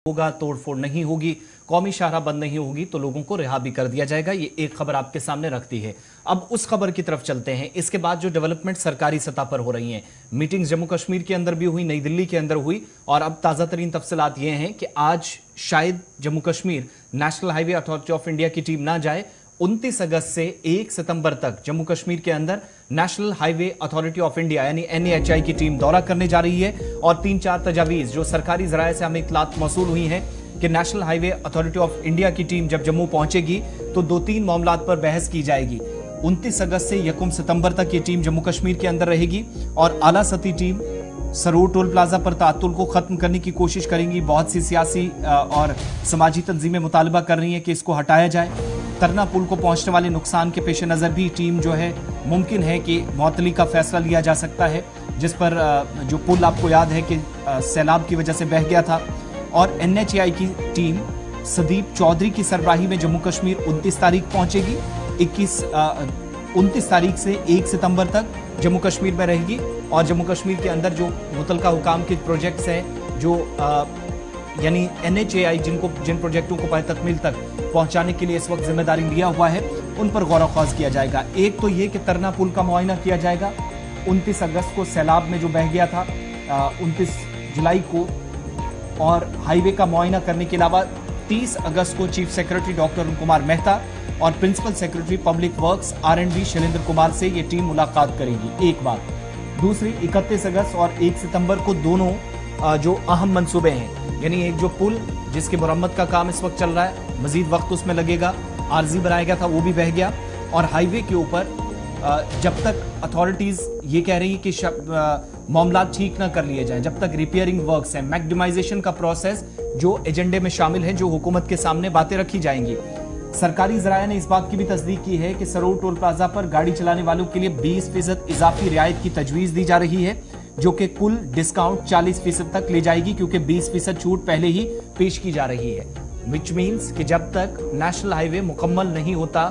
होगा, तोड़फोड़ नहीं होगी, कौमी शाहराह बंद नहीं होगी तो लोगों को रिहा भी कर दिया जाएगा। ये एक खबर आपके सामने रखती है। अब उस खबर की तरफ चलते हैं। इसके बाद जो डेवलपमेंट सरकारी सतह पर हो रही हैं, मीटिंग्स जम्मू कश्मीर के अंदर भी हुई, नई दिल्ली के अंदर हुई, और अब ताज़ा तरीन तफसीलात ये हैं कि आज शायद Jammu Kashmir national highway authority of India की टीम ना जाए। 29 अगस्त से 1 सितंबर तक जम्मू कश्मीर के अंदर national highway authority of India यानी NHAI की टीम दौरा करने जा रही है। और 3-4 तजावीज़ जो सरकारी ज़राए से हमें इत्तलात मौसूल हुई हैं कि national highway authority of India की टीम जब जम्मू पहुंचेगी तो 2-3 मामलात पर बहस की जाएगी। 29 अगस्त से 1 सितंबर तक ये टीम जम्मू कश्मीर के अंदर रहेगी और आला सतही टीम सरूर टोल प्लाजा पर तातुल को खत्म करने की कोशिश करेंगी। बहुत सी सियासी और समाजी तंजीमें मुतालबा कर रही हैं कि इसको हटाया जाए। तरना पुल को पहुंचने वाले नुकसान के पेश नज़र भी टीम जो है मुमकिन है कि मुअत्तली का फैसला लिया जा सकता है, जिस पर जो पुल आपको याद है कि सैलाब की वजह से बह गया था। और NHAI की टीम सदीप चौधरी की सरबराही में जम्मू कश्मीर 29 तारीख पहुंचेगी। 29 तारीख से 1 सितंबर तक जम्मू कश्मीर में रहेगी और जम्मू कश्मीर के अंदर जो मुतलका हुकाम के प्रोजेक्ट्स हैं, जो यानी NHAI जिन प्रोजेक्टों को पाए तकमील तक पहुंचाने के लिए इस वक्त जिम्मेदारी लिया हुआ है, उन पर गौर ख्वास किया जाएगा। एक तो ये कि तरना पुल का मुआयना किया जाएगा। 29 अगस्त को सैलाब में जो बह गया था 29 जुलाई को, और हाईवे का मुआयना करने के अलावा 30 अगस्त को chief secretary doctor Arun Kumar Mehta और principal secretary public works R&D Shailendra Kumar से ये टीम मुलाकात करेगी। एक बात। दूसरी, 31 अगस्त और 1 सितंबर को दोनों जो अहम मंसूबे हैं, यानी एक जो पुल जिसकी मुरम्मत का काम इस वक्त चल रहा है, मजीद वक्त उसमें लगेगा, आरजी बनाया गया था वो भी बह गया, और हाईवे के ऊपर जब तक अथॉरिटीज ये कह रही है कि मामला ठीक ना कर लिए जाएं, जब तक रिपेयरिंग वर्क्स हैं, मैक्सिमाइजेशन का प्रोसेस जो एजेंडे में शामिल है, जो हुकूमत के सामने बातें रखी जाएंगी। सरकारी ज़राया ने इस बात की भी तस्दीक की है कि सरूर टोल प्लाजा पर गाड़ी चलाने वालों के लिए 20% इजाफी रियायत की तजवीज़ दी जा रही है, जो कि कुल डिस्काउंट 40% तक ले जाएगी, क्योंकि 20% छूट पहले ही पेश की जा रही है। विच मीन्स कि जब तक नेशनल हाईवे मुकम्मल नहीं होता,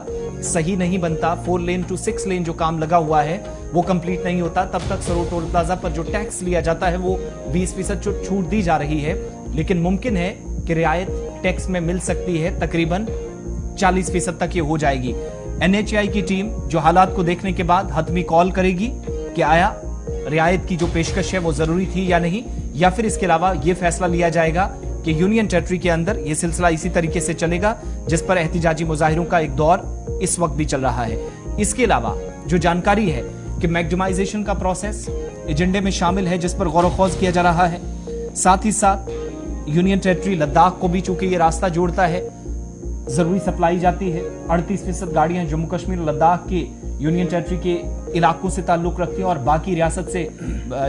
सही नहीं बनता, 4 लेन टू 6 लेन जो काम लगा हुआ है वो कंप्लीट नहीं होता, तब तक सरूर टोल प्लाजा पर जो टैक्स लिया जाता है वो 20% छूट दी जा रही है। लेकिन मुमकिन है कि रियायत टैक्स में मिल सकती है, तकरीबन 40% तक ये हो जाएगी। NHAI की टीम जो हालात को देखने के बाद हतमी कॉल करेगी कि आया रियायत की जो पेशकश है वो जरूरी थी या नहीं, या फिर इसके अलावा ये फैसला लिया जाएगा कि यूनियन टेरिटरी के अंदर ये सिलसिला इसी तरीके से चलेगा, जिस पर एहतिजाजी मुजाहिरों का एक दौर इस वक्त भी चल रहा है। इसके अलावा जो जानकारी है कि मैक्सिमाइजेशन का प्रोसेस एजेंडे में शामिल है, जिस पर गौर ख्वास किया जा रहा है। साथ ही साथ यूनियन टेरिटरी लद्दाख को भी चूंकि ये रास्ता जोड़ता है, जरूरी सप्लाई जाती है। 38% गाड़ियां जम्मू कश्मीर लद्दाख के यूनियन टेरिटरी के इलाकों से ताल्लुक रखती हैं, और बाकी रियासत से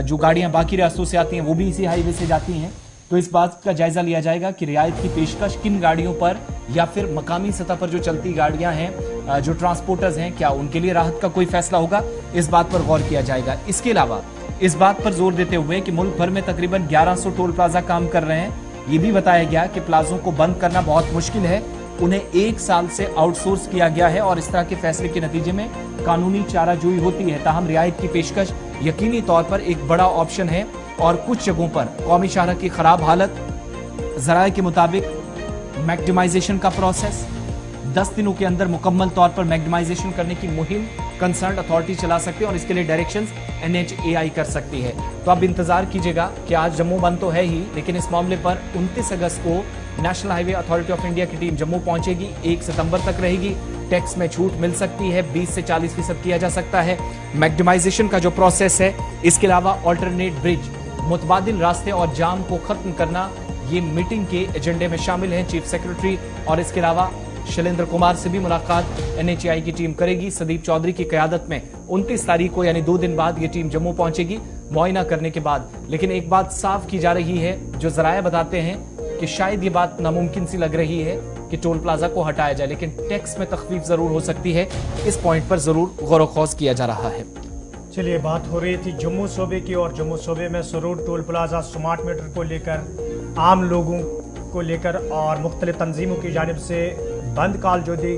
जो गाड़ियां बाकी रियासतों से आती हैं वो भी इसी हाईवे से जाती हैं। तो इस बात का जायजा लिया जाएगा कि रियायत की पेशकश किन गाड़ियों पर, या फिर मकामी सतह पर जो चलती गाड़ियां हैं, जो ट्रांसपोर्टर्स हैं, क्या उनके लिए राहत का कोई फैसला होगा, इस बात पर गौर किया जाएगा। इसके अलावा इस बात पर जोर देते हुए कि मुल्क भर में तकरीबन 1100 टोल प्लाजा काम कर रहे हैं, ये भी बताया गया कि प्लाजों को बंद करना बहुत मुश्किल है, उन्हें 1 साल से आउटसोर्स किया गया है, और इस तरह के फैसले के नतीजे में कानूनी चाराजोई होती है। ताहम रियायत की पेशकश यकीनी तौर पर एक बड़ा ऑप्शन है, और कुछ जगहों पर कौमी शाहराह की खराब हालत, ज़राए के मुताबिक मैक्सिमाइजेशन का प्रोसेस 10 दिनों के अंदर मुकम्मल तौर पर मैक्सिमाइजेशन करने की मुहिम कंसर्न अथॉरिटी चला सकती है, और इसके लिए डायरेक्शंस NHAI कर सकती है। तो अब इंतजार कीजिएगा कि आज जम्मू बंद तो है ही, लेकिन इस मामले पर 29 अगस्त को national highway authority of India की टीम जम्मू पहुंचेगी, 1 सितंबर तक रहेगी। टैक्स में छूट मिल सकती है, 20 से 40% किया जा सकता है। मैक्सिमाइजेशन का जो प्रोसेस है, इसके अलावा ऑल्टरनेट ब्रिज, मुतबादिल रास्ते और जाम को खत्म करना, ये मीटिंग के एजेंडे में शामिल है। चीफ सेक्रेटरी और इसके अलावा शैलेंद्र कुमार से भी मुलाकात NHAI की टीम करेगी। सदीप चौधरी की क़यादत में 29 तारीख को यानी 2 दिन बाद ये टीम जम्मू पहुंचेगी मुआयना करने के बाद। लेकिन एक बात साफ की जा रही है, जो ज़राए बताते हैं कि शायद ये बात नामुमकिन सी लग रही है कि टोल प्लाजा को हटाया जाए, लेकिन टैक्स में तखफीफ जरूर हो सकती है। इस पॉइंट पर जरूर गौर ख्वास किया जा रहा है। चलिए, बात हो रही थी जम्मू सूबे की, और जम्मू सूबे में सरूर टोल प्लाजा स्मार्ट मीटर को लेकर, आम लोगों को लेकर और मुख्तलिफ तंजीमों की जानिब से बंद कॉल जो दी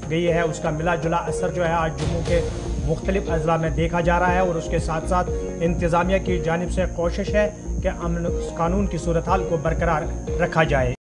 गई है, उसका मिला जुला असर जो है आज जम्मू के मुख्तलिफ अजला में देखा जा रहा है। और उसके साथ साथ इंतज़ामिया की जानिब से कोशिश है कि अमन कानून की सूरत हाल को बरकरार रखा जाए।